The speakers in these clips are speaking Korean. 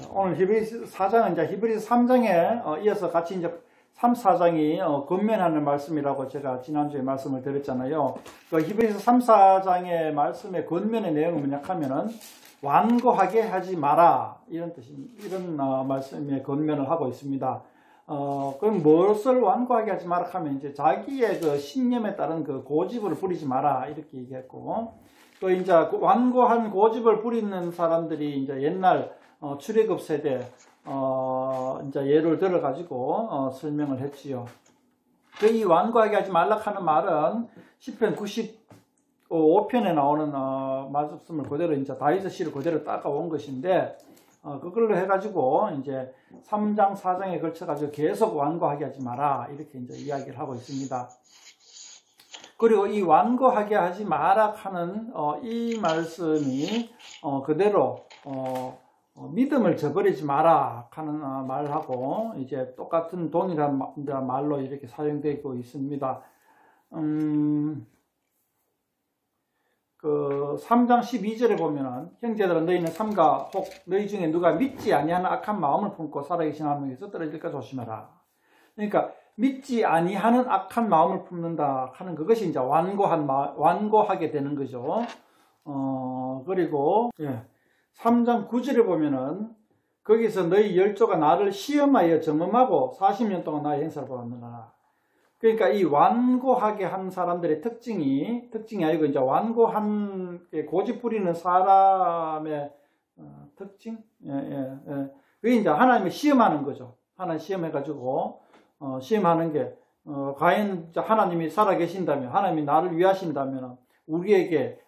오늘 히브리서 4장은 이제 히브리서 3장에 이어서 같이 이제 3, 4장이 권면하는 말씀이라고 제가 지난주에 말씀을 드렸잖아요. 그 히브리서 3, 4장의 말씀의 권면의 내용은 뭐냐 하면은 완고하게 하지 마라 이런 뜻이 이런 말씀의 권면을 하고 있습니다. 그럼 무엇을 완고하게 하지 마라 하면 이제 자기의 그 신념에 따른 그 고집을 부리지 마라 이렇게 얘기했고, 또 이제 완고한 고집을 부리는 사람들이 이제 옛날 출애굽 세대 이제 예를 들어 가지고 설명을 했지요. 이 완고하게 하지 말라 하는 말은 시편 95편에 나오는 말씀을 그대로 이제 다윗의 시를 그대로 따가온 것인데, 그걸로 해가지고 이제 3장 4장에 걸쳐가지고 계속 완고하게 하지 마라 이렇게 이제 이야기를 하고 있습니다. 그리고 이 완고하게 하지 마라 하는 이 말씀이 그대로 믿음을 저버리지 마라 하는 말하고 이제 똑같은 동일한 말로 이렇게 사용되고 있습니다. 그 3장 12절에 보면은 형제들아 너희는 삼가 혹 너희 중에 누가 믿지 아니하는 악한 마음을 품고 살아계신 하나님께서 떨어질까 조심하라. 그러니까 믿지 아니하는 악한 마음을 품는다 하는 그것이 이제 완고하게 되는 거죠. 그리고 3장 9절에 보면은 거기서 너희 열조가 나를 시험하여 점검하고 40년 동안 나의 행사를 보았느라. 그러니까 이 완고하게 한 사람들의 특징이 아니고 이제 완고한 고집 부리는 사람의 특징? 그게 이제 하나님을 시험하는 거죠. 하나님 시험해가지고 시험하는 게 과연 하나님이 살아계신다면, 하나님이 나를 위하신다면 우리에게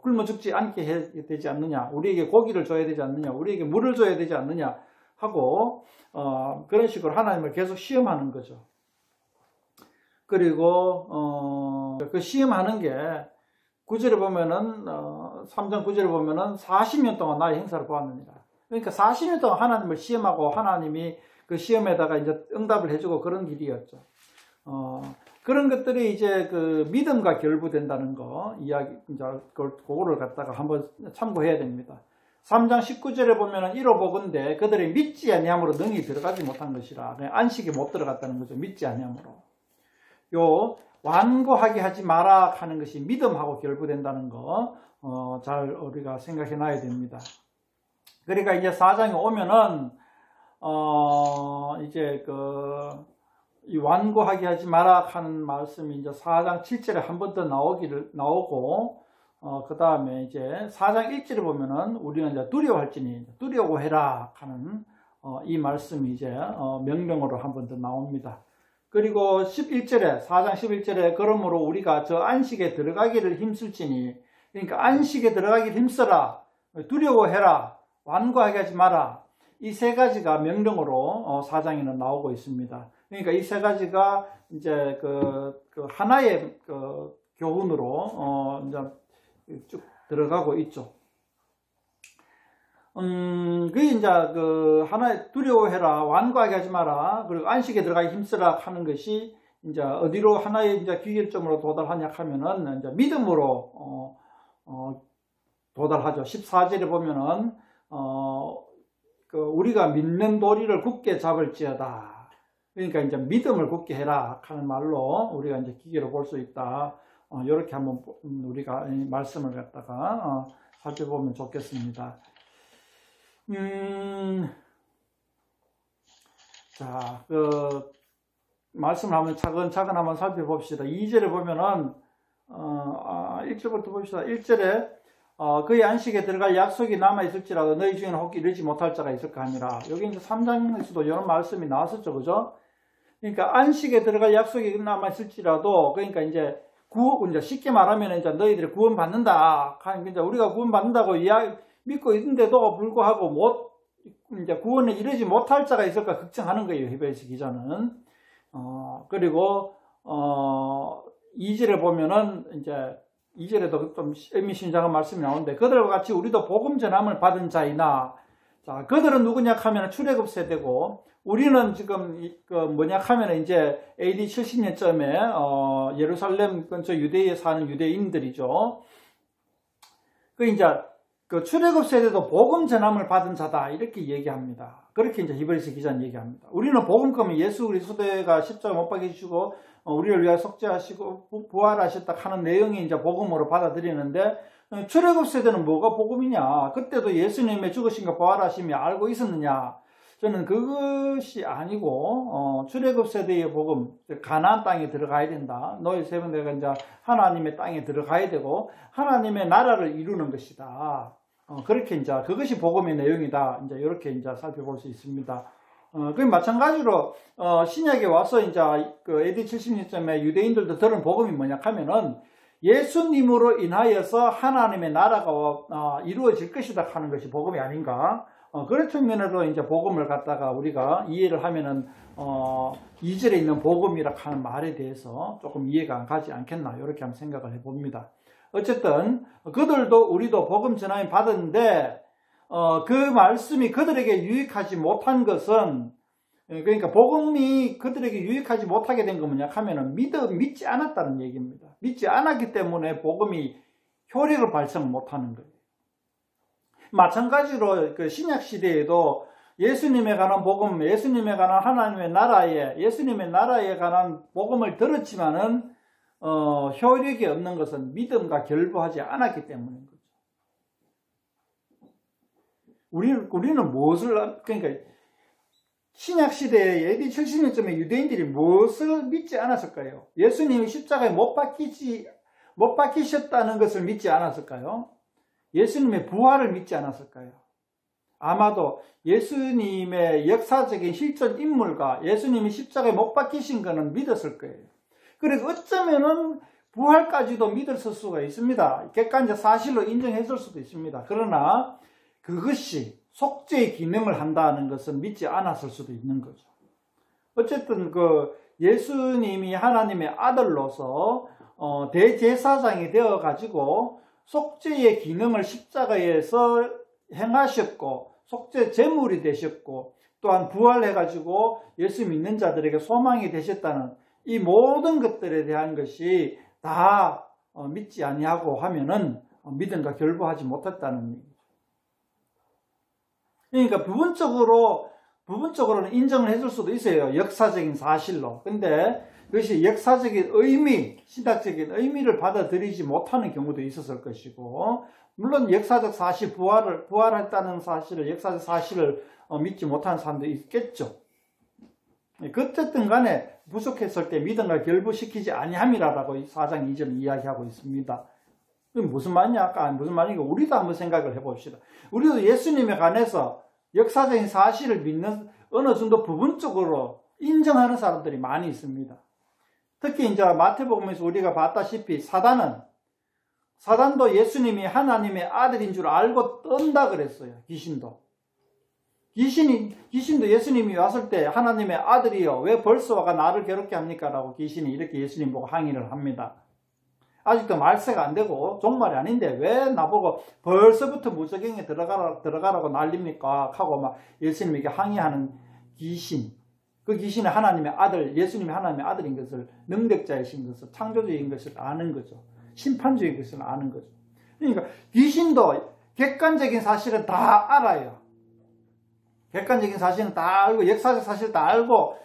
굶어 죽지 않게 해야 되지 않느냐, 우리에게 고기를 줘야 되지 않느냐, 우리에게 물을 줘야 되지 않느냐 하고 그런 식으로 하나님을 계속 시험하는 거죠. 그리고 그 시험하는 게 9절에 보면은 3장 9절에 보면은 40년 동안 나의 행사를 보았느니라. 그러니까 40년 동안 하나님을 시험하고 하나님이 그 시험에다가 이제 응답을 해주고 그런 길이었죠. 그런 것들이 이제 그 믿음과 결부된다는 거 이야기 이제 그거를 갖다가 한번 참고해야 됩니다. 3장 19절에 보면은 이로 보건대 그들이 믿지 아니함으로 능히 들어가지 못한 것이라. 안식에 못 들어갔다는 거죠. 믿지 아니함으로. 요 완고하게 하지 마라 하는 것이 믿음하고 결부된다는 거 잘 우리가 생각해 놔야 됩니다. 그러니까 이제 4장에 오면은 이제 이 완고하게 하지 마라 하는 말씀이 이제 4장 7절에 한 번 더 나오고 그 다음에 이제 4장 1절에 보면은 우리는 이제 두려워할지니 두려워해라 하는 이 말씀이 이제 명령으로 한 번 더 나옵니다. 그리고 11절에 4장 11절에 그러므로 우리가 저 안식에 들어가기를 힘쓸지니, 그러니까 안식에 들어가기를 힘써라, 두려워해라, 완고하게 하지 마라, 이 세 가지가 명령으로 4장에는 나오고 있습니다. 그러니까 이 세 가지가 이제 그 하나의 교훈으로 이제 쭉 들어가고 있죠. 그게 이제 하나의 두려워해라, 완고하게 하지 마라, 그리고 안식에 들어가기 힘쓰라 하는 것이 이제 어디로 하나의 이제 귀결점으로 도달하냐 하면은 이제 믿음으로 도달하죠. 14절에 보면은 우리가 믿는 도리를 굳게 잡을지어다. 그러니까 이제 믿음을 굳게 해라 하는 말로 우리가 이제 기계로 볼 수 있다. 이렇게 한번 우리가 말씀을 갖다가 살펴보면 좋겠습니다. 자, 말씀을 한번 차근차근 한번 살펴봅시다. 2절에 보면은 1절부터 봅시다. 1절에 그의 안식에 들어갈 약속이 남아있을지라도 너희 중에는 혹 이르지 못할 자가 있을까 하니라. 여기 이제 3장에서도 이런 말씀이 나왔었죠. 그죠? 그러니까 안식에 들어갈 약속이 남아있을지라도, 그러니까 이제 쉽게 말하면 이제 너희들이 구원 받는다. 이제 우리가 구원 받는다고 믿고 있는데도 불구하고 이제 구원에 이르지 못할 자가 있을까 걱정하는 거예요. 히브리서 기자는. 그리고 2절에 보면은 이제 2절에도 좀 의미심장한 말씀이 나오는데, 그들과 같이 우리도 복음 전함을 받은 자이나, 자, 그들은 누구냐 하면 출애굽 세대고, 우리는 지금 뭐냐 하면 이제 AD 70년쯤에 예루살렘 근처 유대에 사는 유대인들이죠. 그 이제 그 출애굽 세대도 복음 전함을 받은 자다 이렇게 얘기합니다. 그렇게 이제 히브리서 기자는 얘기합니다. 우리는 복음감은 예수 그리스도가 십자가 못 박히시고 우리를 위하여 속죄하시고 부활하셨다 하는 내용이 이제 복음으로 받아들이는데 출애굽 세대는 뭐가 복음이냐? 그때도 예수님의 죽으심과 부활하심이 알고 있었느냐? 저는 그것이 아니고 출애굽 세대의 복음, 가나안 땅에 들어가야 된다. 너희 세번대가 이제 하나님의 땅에 들어가야 되고 하나님의 나라를 이루는 것이다. 그렇게 이제 그것이 복음의 내용이다. 이제 이렇게 이제 살펴볼 수 있습니다. 그 마찬가지로 신약에 와서 이제 그 AD 70년쯤에 유대인들도 들은 복음이 뭐냐 하면은 예수님으로 인하여서 하나님의 나라가 이루어질 것이다 하는 것이 복음이 아닌가? 그런 측면으로 이제 복음을 갖다가 우리가 이해를 하면은 2절에 있는 복음이라 하는 말에 대해서 조금 이해가 가지 않겠나 이렇게 한번 생각을 해봅니다. 어쨌든 그들도 우리도 복음 전함을 받았는데 그 말씀이 그들에게 유익하지 못한 것은 그러니까 복음이 그들에게 유익하지 못하게 된 거 뭐냐 하면은 믿지 않았다는 얘기입니다. 믿지 않았기 때문에 복음이 효력을 발생 못하는 거예요. 마찬가지로 그 신약 시대에도 예수님에 관한 복음, 예수님에 관한 하나님의 나라에, 예수님의 나라에 관한 복음을 들었지만은 효력이 없는 것은 믿음과 결부하지 않았기 때문인 거죠. 우리는 무엇을 그러니까 신약 시대에 AD 70년쯤에 유대인들이 무엇을 믿지 않았을까요? 예수님이 십자가에 못 박히셨다는 것을 믿지 않았을까요? 예수님의 부활을 믿지 않았을까요? 아마도 예수님의 역사적인 실존 인물과 예수님이 십자가에 못 박히신 것은 믿었을 거예요. 그리고 어쩌면은 부활까지도 믿었을 수가 있습니다. 객관적 사실로 인정했을 수도 있습니다. 그러나 그것이 속죄의 기능을 한다는 것은 믿지 않았을 수도 있는 거죠. 어쨌든 그 예수님이 하나님의 아들로서 대제사장이 되어 가지고 속죄의 기능을 십자가에서 행하셨고 속죄 제물이 되셨고 또한 부활해가지고 예수 믿는 자들에게 소망이 되셨다는 이 모든 것들에 대한 것이 다 믿지 아니하고 하면은 믿음과 결부하지 못했다는 얘기죠. 그러니까 부분적으로는 인정을 해줄 수도 있어요. 역사적인 사실로. 근데 그것이 역사적인 의미, 신학적인 의미를 받아들이지 못하는 경우도 있었을 것이고, 물론 역사적 사실, 부활했다는 사실을, 역사적 사실을 믿지 못하는 사람도 있겠죠. 어쨌든 간에 부족했을 때 믿음과 결부시키지 아니함이라고 4장 2절 이야기하고 있습니다. 무슨 말이냐? 무슨 말이냐? 우리도 한번 생각을 해봅시다. 우리도 예수님에 관해서 역사적인 사실을 믿는 어느 정도 부분적으로 인정하는 사람들이 많이 있습니다. 특히 이제 마태복음에서 우리가 봤다시피 사단도 예수님이 하나님의 아들인 줄 알고 떤다 그랬어요. 귀신도 예수님이 왔을 때 하나님의 아들이여 왜 벌써 와가 나를 괴롭게 합니까? 라고 귀신이 이렇게 예수님 보고 항의를 합니다. 아직도 말세가 안 되고 종말이 아닌데 왜 나보고 벌써부터 무저갱에 들어가라고 난립니까? 하고 막 예수님에게 항의하는 귀신. 그 귀신은 하나님의 아들, 예수님이 하나님의 아들인 것을, 능력자이신 것을, 창조주인 것을 아는 거죠. 심판주인 것을 아는 거죠. 그러니까 귀신도 객관적인 사실은 다 알아요. 객관적인 사실은 다 알고, 역사적 사실을 다 알고,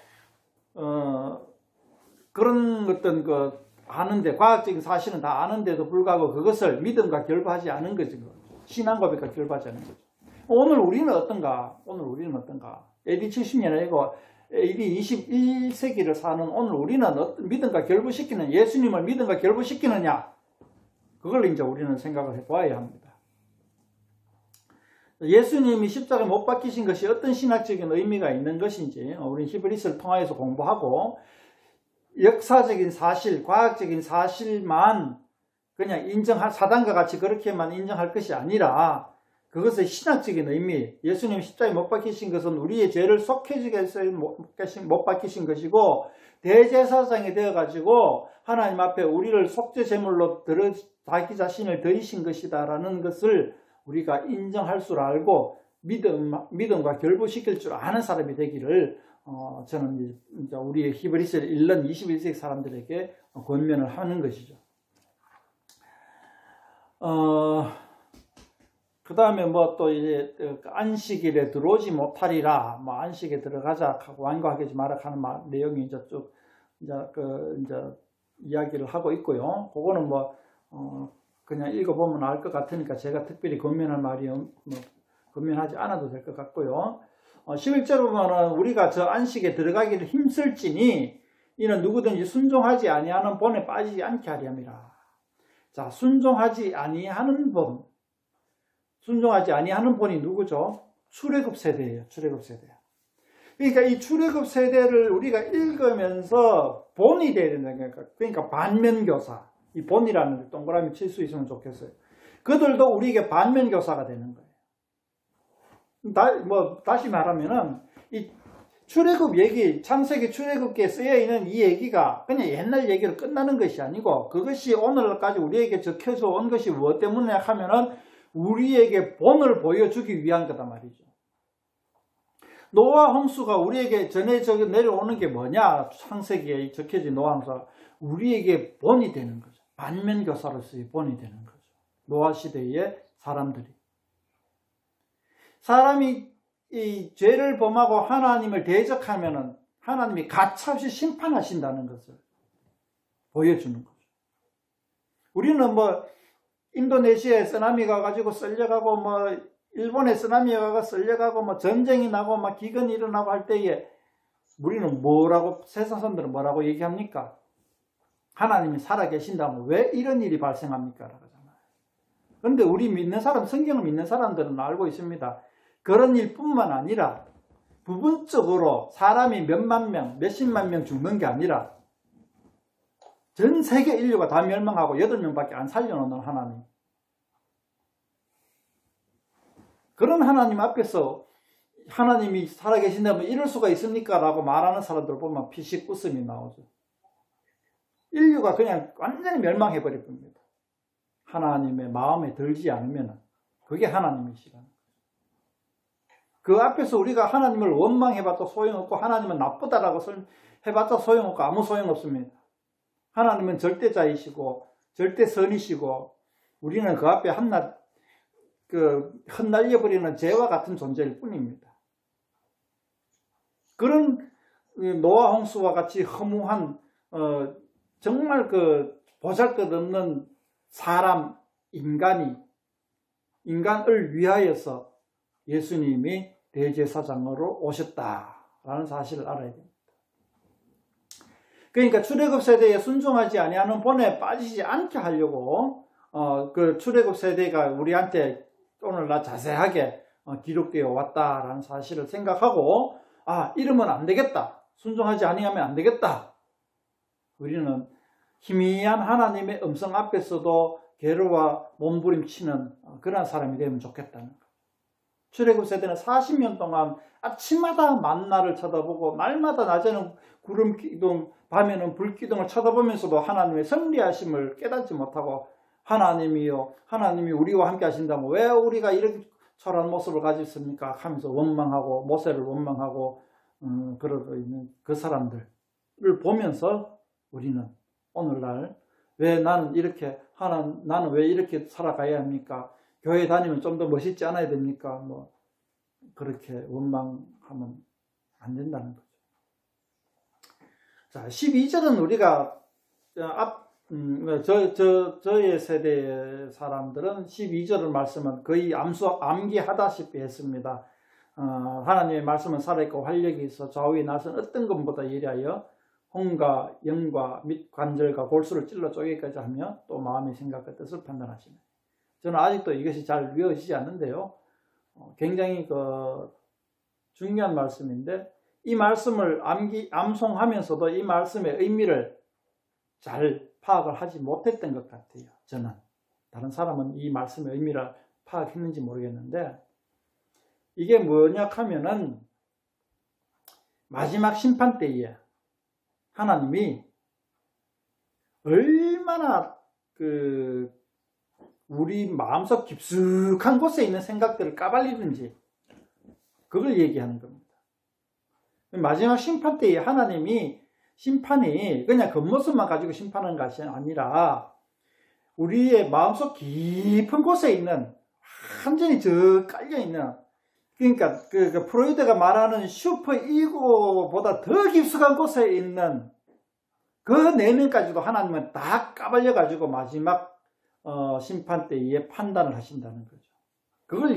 그런 어떤 아는데, 과학적인 사실은 다 아는데도 불구하고 그것을 믿음과 결부하지 않은 거죠. 신앙 고백과 결부하지 않은 거죠. 오늘 우리는 어떤가? AD 70년 아니고 AD 21세기를 사는 오늘 우리는 어떤 믿음과 결부시키는, 예수님을 믿음과 결부시키느냐? 그걸 이제 우리는 생각을 해봐야 합니다. 예수님이 십자가에 못 박히신 것이 어떤 신학적인 의미가 있는 것인지 우리는 히브리서를 통하여서 공부하고, 역사적인 사실, 과학적인 사실만 그냥 사단과 같이 그렇게만 인정할 것이 아니라 그것의 신학적인 의미, 예수님 십자가에 못 박히신 것은 우리의 죄를 속해주기 위해서 못 박히신 것이고, 대제사장이 되어가지고 하나님 앞에 우리를 속죄 제물로 자기 자신을 드리신 것이다라는 것을 우리가 인정할 줄 알고 믿음과 결부시킬 줄 아는 사람이 되기를 저는 이제 우리의 히브리서를 읽는 21세기 사람들에게 권면을 하는 것이죠. 그 다음에 뭐 또 이제 안식일에 들어오지 못하리라, 뭐 안식에 들어가자 하고 완고하지 마라 하는 내용이 이제 쭉 이제 이야기를 하고 있고요. 그거는 뭐 그냥 읽어보면 알 것 같으니까 제가 특별히 권면할 말이 권면하지 않아도 될 것 같고요. 11절 보면은 우리가 저 안식에 들어가기를 힘쓸지니 이는 누구든지 순종하지 아니하는 본에 빠지지 않게 하렴이라. 자, 순종하지 아니하는 본. 순종하지 아니하는 본이 누구죠? 출애굽 세대예요. 출애굽 세대. 그러니까 이 출애굽 세대를 우리가 읽으면서 본이 돼야 된다는 거예요. 그러니까 반면교사. 이 본이라는 동그라미 칠 수 있으면 좋겠어요. 그들도 우리에게 반면교사가 되는 거예요. 다시 말하면은 이 출애굽 얘기, 창세기 출애굽기에 쓰여 있는 이 얘기가 그냥 옛날 얘기로 끝나는 것이 아니고 그것이 오늘까지 우리에게 적혀져 온 것이 무엇 때문에 하면은 우리에게 본을 보여주기 위한 거다 말이죠. 노아 홍수가 우리에게 전해져 내려오는 게 뭐냐? 창세기에 적혀진 노아 홍수가 우리에게 본이 되는 거죠. 반면교사로서의 본이 되는 거죠. 노아 시대의 사람들이. 사람이 이 죄를 범하고 하나님을 대적하면은 하나님이 가차없이 심판하신다는 것을 보여주는 거죠. 우리는 뭐 인도네시아에 쓰나미가 가지고 썰려가고 뭐 일본에 쓰나미가 가서 썰려가고 뭐 전쟁이 나고 막 기근이 일어나고 할 때에 우리는 뭐라고 세상 사람들은 뭐라고 얘기합니까? 하나님이 살아계신다면 왜 이런 일이 발생합니까? 라잖아요. 그런데 우리 믿는 사람, 성경을 믿는 사람들은 알고 있습니다. 그런 일뿐만 아니라 부분적으로 사람이 몇만 명, 몇십만 명 죽는 게 아니라 전 세계 인류가 다 멸망하고 8명밖에 안 살려놓는 하나님. 그런 하나님 앞에서 하나님이 살아계신다면 이럴 수가 있습니까? 라고 말하는 사람들 보면 피식 웃음이 나오죠. 인류가 그냥 완전히 멸망해버릴 겁니다. 하나님의 마음에 들지 않으면 그게 하나님이시라는 거예요. 그 앞에서 우리가 하나님을 원망해봤자 소용없고 하나님은 나쁘다라고 해봤자 소용없고 아무 소용없습니다. 하나님은 절대자이시고 절대선이시고 우리는 그 앞에 흩날려버리는 죄와 같은 존재일 뿐입니다. 그런 노아 홍수와 같이 허무한 정말 보잘것없는 사람, 인간을 위하여서 예수님이 대제사장으로 오셨다라는 사실을 알아야 됩니다. 그러니까 출애굽 세대에 순종하지 아니하는 본에 빠지지 않게 하려고 그 출애굽 세대가 우리한테 오늘날 자세하게 기록되어 왔다라는 사실을 생각하고 이러면 안 되겠다. 순종하지 아니하면 안 되겠다. 우리는 희미한 하나님의 음성 앞에서도 괴로워 몸부림치는 그런 사람이 되면 좋겠다는 거예요. 출애굽 세대는 40년 동안 아침마다 만나를 쳐다보고 날마다 낮에는 구름기둥, 밤에는 불기둥을 쳐다보면서도 하나님의 선리하심을 깨닫지 못하고 하나님이 우리와 함께 하신다면 왜 우리가 이렇게 초라한 모습을 가지고 있습니까? 하면서 원망하고 모세를 원망하고 그러고 있는 그 사람들을 보면서 우리는 오늘날 왜 나는 왜 이렇게 살아가야 합니까? 교회 다니면 좀 더 멋있지 않아야 됩니까? 뭐 그렇게 원망하면 안 된다는 거죠. 자, 12절은 우리가 저의 세대의 사람들은 12절의 말씀은 거의 암기하다시피 했습니다. 하나님의 말씀은 살아있고 활력이 있어 좌우에 나선 어떤 것보다 예리하여 혼과 영과 및 관절과 골수를 찔러 쪼개기까지 하며 또 마음의 생각과 뜻을 판단하시네. 저는 아직도 이것이 잘 외워지지 않는데요. 굉장히 중요한 말씀인데 이 말씀을 암송하면서도 이 말씀의 의미를 잘 파악을 하지 못했던 것 같아요. 저는. 다른 사람은 이 말씀의 의미를 파악했는지 모르겠는데 이게 뭐냐 하면은 마지막 심판 때에 하나님이 얼마나 우리 마음속 깊숙한 곳에 있는 생각들을 까발리는지 그걸 얘기하는 겁니다. 마지막 심판 때에 하나님이 심판이 그냥 겉모습만 가지고 심판하는 것이 아니라 우리의 마음속 깊은 곳에 있는 완전히 저 깔려있는, 그러니까 그 프로이드가 말하는 슈퍼 이고보다 더 깊숙한 곳에 있는 그 내면까지도 하나님은 다 까발려가지고 마지막 심판 때에 판단을 하신다는 거죠. 그걸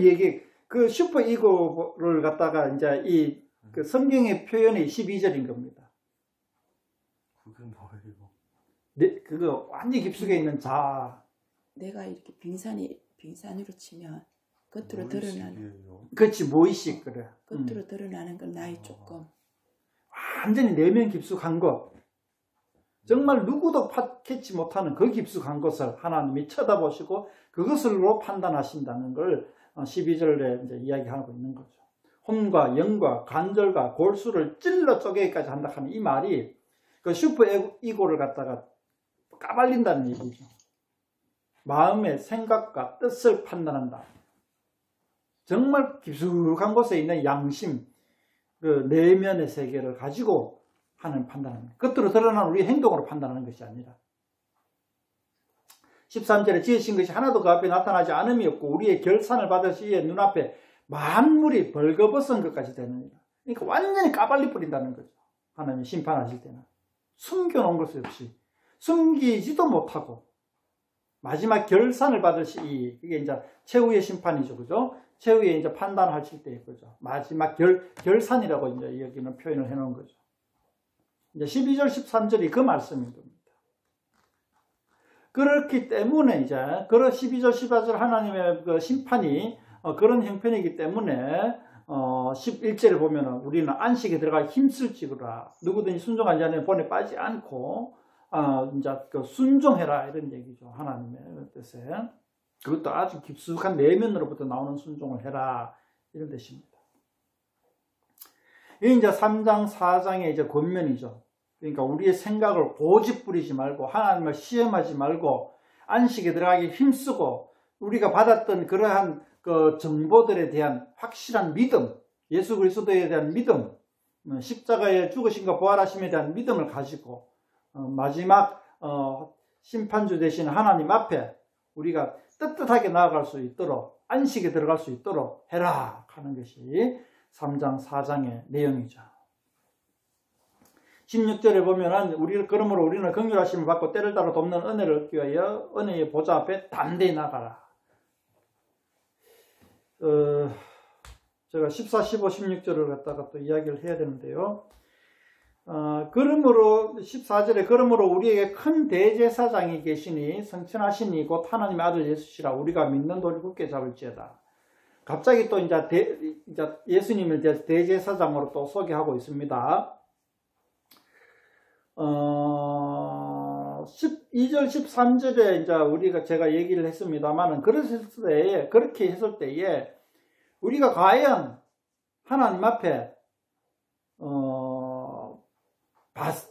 그 슈퍼 이고를 갖다가 이제 그 성경의 표현이 12절인 겁니다. 그게 뭐예요? 네, 그거 완전히 깊숙에 있는 내가 이렇게 빙산으로 치면 겉으로 드러나는. 그렇지, 무의식, 그래. 겉으로 드러나는 건 나이 조금. 완전히 내면 깊숙한 것. 정말 누구도 캐치 못하는 그 깊숙한 것을 하나님이 쳐다보시고 그것으로 판단하신다는 걸 12절에 이제 이야기하고 있는 거죠. 혼과 영과 관절과 골수를 찔러 쪼개기까지 한다 하는 이 말이 그 슈퍼 이고를 갖다가 까발린다는 얘기죠. 마음의 생각과 뜻을 판단한다. 정말 깊숙한 곳에 있는 양심, 그 내면의 세계를 가지고 하는 판단입니다. 겉으로 드러난 우리의 행동으로 판단하는 것이 아니라 13절에 지으신 것이 하나도 그 앞에 나타나지 않음이 없고 우리의 결산을 받으시 이의 눈앞에 만물이 벌거벗은 것까지 되느니라. 그러니까 완전히 까발리 뿌린다는 거죠. 하나님이 심판하실 때는 숨겨놓은 것이 없이 숨기지도 못하고 마지막 결산을 받으시 이게 이제 최후의 심판이죠, 그죠? 최후의 이제 판단하실 때의 거죠. 마지막 결산이라고 이제 여기는 표현을 해놓은 거죠. 이제 12절, 13절이 그 말씀인 겁니다. 그렇기 때문에 이제, 12절, 14절 하나님의 그 심판이 그런 형편이기 때문에, 11절에 보면은 우리는 안식에 들어가 힘쓸지구라. 누구든지 순종한 자는 본에 빠지지 않고, 이제 그 순종해라. 이런 얘기죠. 하나님의 뜻에. 그것도 아주 깊숙한 내면으로부터 나오는 순종을 해라. 이런 뜻입니다. 이게 이제 3장, 4장의 이제 권면이죠. 그러니까 우리의 생각을 고집 부리지 말고 하나님을 시험하지 말고 안식에 들어가기 힘쓰고 우리가 받았던 그러한 그 정보들에 대한 확실한 믿음, 예수 그리스도에 대한 믿음, 십자가에 죽으심과 부활하심에 대한 믿음을 가지고 마지막 심판주 되신 하나님 앞에 우리가 떳떳하게 나아갈 수 있도록 안식에 들어갈 수 있도록 해라 하는 것이 3장, 4장의 내용이죠. 16절에 보면은 그러므로 우리는 긍휼하심을 받고 때를 따라 돕는 은혜를 얻기 위하여 은혜의 보좌 앞에 담대히 나가라. 제가 14, 15, 16절을 갖다가 또 이야기를 해야 되는데요. 그러므로 14절에 그러므로 우리에게 큰 대제사장이 계시니 성천하시니 곧 하나님의 아들 예수시라. 우리가 믿는 돌을 굳게 잡을지어다. 갑자기 또 이제 예수님을 대제사장으로 또 소개하고 있습니다. 12절, 13절에 이제 제가 얘기를 했습니다만은 그렇게 했을 때에 우리가 과연 하나님 앞에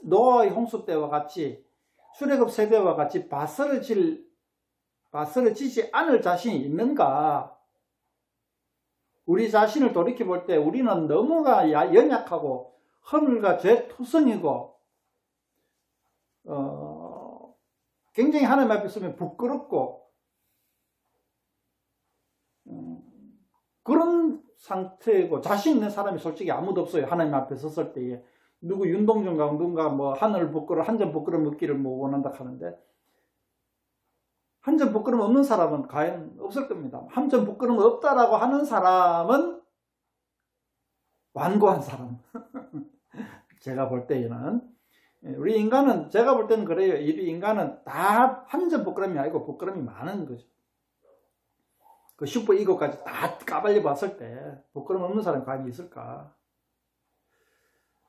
노아의 홍수 때와 같이 출애굽 세대와 같이 밭을 지지 않을 자신이 있는가? 우리 자신을 돌이켜 볼 때 우리는 너무나 연약하고 허물과 죄투성이고 굉장히 하나님 앞에 서면 부끄럽고 그런 상태고 자신 있는 사람이 솔직히 아무도 없어요. 하나님 앞에 섰을 때에 누구 윤동준가 누군가 뭐 하늘 부끄러 한 점 부끄럼 없기를 뭐 원한다 하는데 한 점 부끄럼 없는 사람은 과연 없을 겁니다. 한 점 부끄럼 없다라고 하는 사람은 완고한 사람. 제가 볼 때에는 우리 인간은 제가 볼 때는 그래요. 이 인간은 다 한 점 부끄럼이 아니고 부끄럼이 많은 거죠. 그 슈퍼 이거까지 다 까발려 봤을 때 부끄럼 없는 사람이 과연 있을까?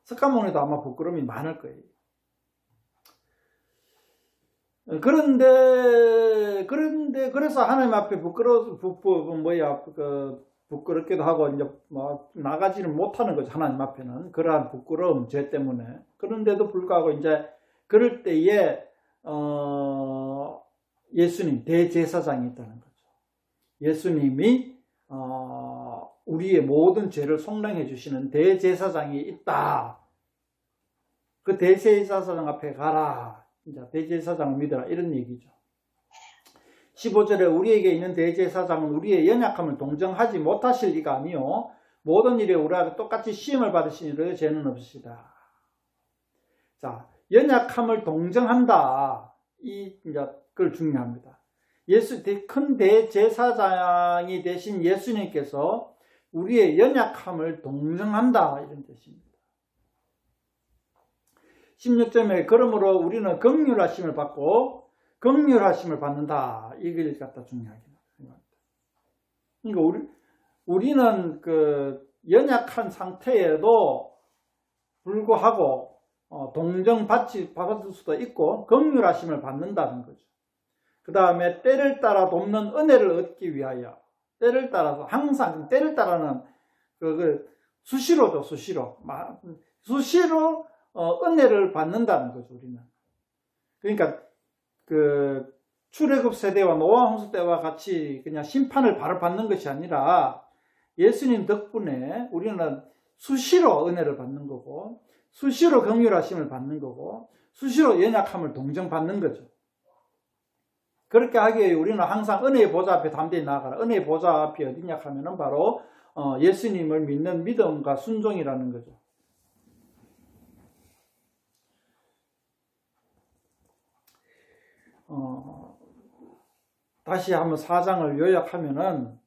석가모니도 아마 부끄럼이 많을 거예요. 그런데 그래서 하나님 앞에 부끄럽기도 하고 이제 뭐 나가지는 못하는 거죠. 하나님 앞에는 그러한 부끄러움, 죄 때문에. 그런데도 불구하고 이제 그럴 때에 예수님 대제사장이 있다는 거죠. 예수님이 우리의 모든 죄를 속량해 주시는 대제사장이 있다. 그 대제사장 앞에 가라. 이제 대제사장을 믿어라. 이런 얘기죠. 15절에 우리에게 있는 대제사장은 우리의 연약함을 동정하지 못하실 리가 아니요 모든 일에 우리가 똑같이 시험을 받으시니 죄는 없으시다. 자, 연약함을 동정한다. 이제 그걸 중요합니다. 큰 대제사장이 되신 예수님께서 우리의 연약함을 동정한다 이런 뜻입니다. 16절에 그러므로 우리는 긍휼하심을 받고 긍휼하심을 받는다. 이걸 갖다 중요하게 생각합니다. 그러니까 우리는 그 연약한 상태에도 불구하고 받을 수도 있고 긍휼하심을 받는다는 거죠. 그 다음에 때를 따라 돕는 은혜를 얻기 위하여 때를 따라서 항상 때를 따라는 수시로죠. 수시로 은혜를 받는다는 거죠. 우리는 그러니까 그 출애굽 세대와 노아 홍수 때와 같이 그냥 심판을 바로 받는 것이 아니라 예수님 덕분에 우리는 수시로 은혜를 받는 거고 수시로 긍휼하심을 받는 거고 수시로 연약함을 동정받는 거죠. 그렇게 하기 위해 우리는 항상 은혜의 보좌 앞에 담대히 나아가라. 은혜의 보좌 앞이 어디냐 하면은 바로 예수님을 믿는 믿음과 순종이라는 거죠. 다시 한번 4장을 요약하면은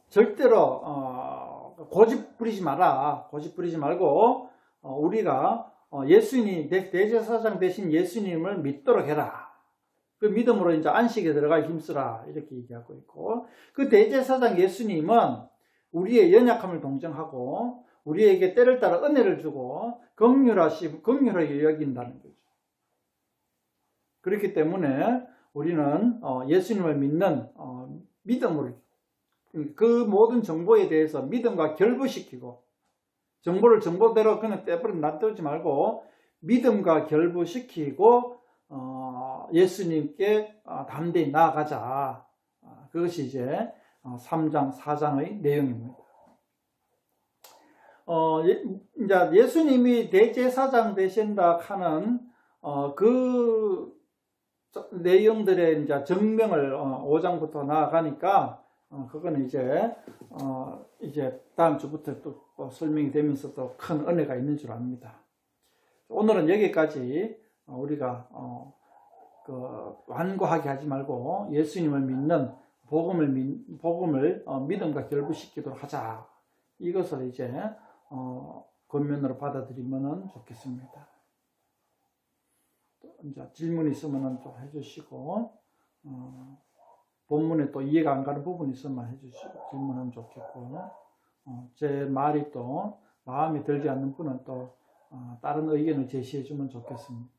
절대로 고집 부리지 마라. 고집 부리지 말고 우리가 예수님 대제사장 대신 예수님을 믿도록 해라. 그 믿음으로 이제 안식에 들어갈 힘쓰라 이렇게 얘기하고 있고 그 대제사장 예수님은 우리의 연약함을 동정하고 우리에게 때를 따라 은혜를 주고 긍휼하게 여긴다는 거죠. 그렇기 때문에 우리는 예수님을 믿는 믿음으로 그 모든 정보에 대해서 믿음과 결부시키고 정보를 정보대로 그냥 떼버려 놔두지 말고 믿음과 결부시키고 예수님께 담대히 나아가자. 그것이 이제 3장 4장의 내용입니다. 이제 예수님이 대제사장 되신다 하는 그 내용들의 이제 증명을 5장부터 나아가니까 그거는 이제 다음 주부터 또 설명이 되면서 또 큰 은혜가 있는 줄 압니다. 오늘은 여기까지 우리가 완고하게 하지 말고 예수님을 믿는 복음을 믿음과 결부시키도록 하자. 이것을 이제 권면으로 받아들이면 좋겠습니다. 이제 질문 있으면 또 해주시고 본문에 또 이해가 안 가는 부분이 있으면 해주시고 질문하면 좋겠고 제 말이 또 마음에 들지 않는 분은 또 다른 의견을 제시해 주면 좋겠습니다.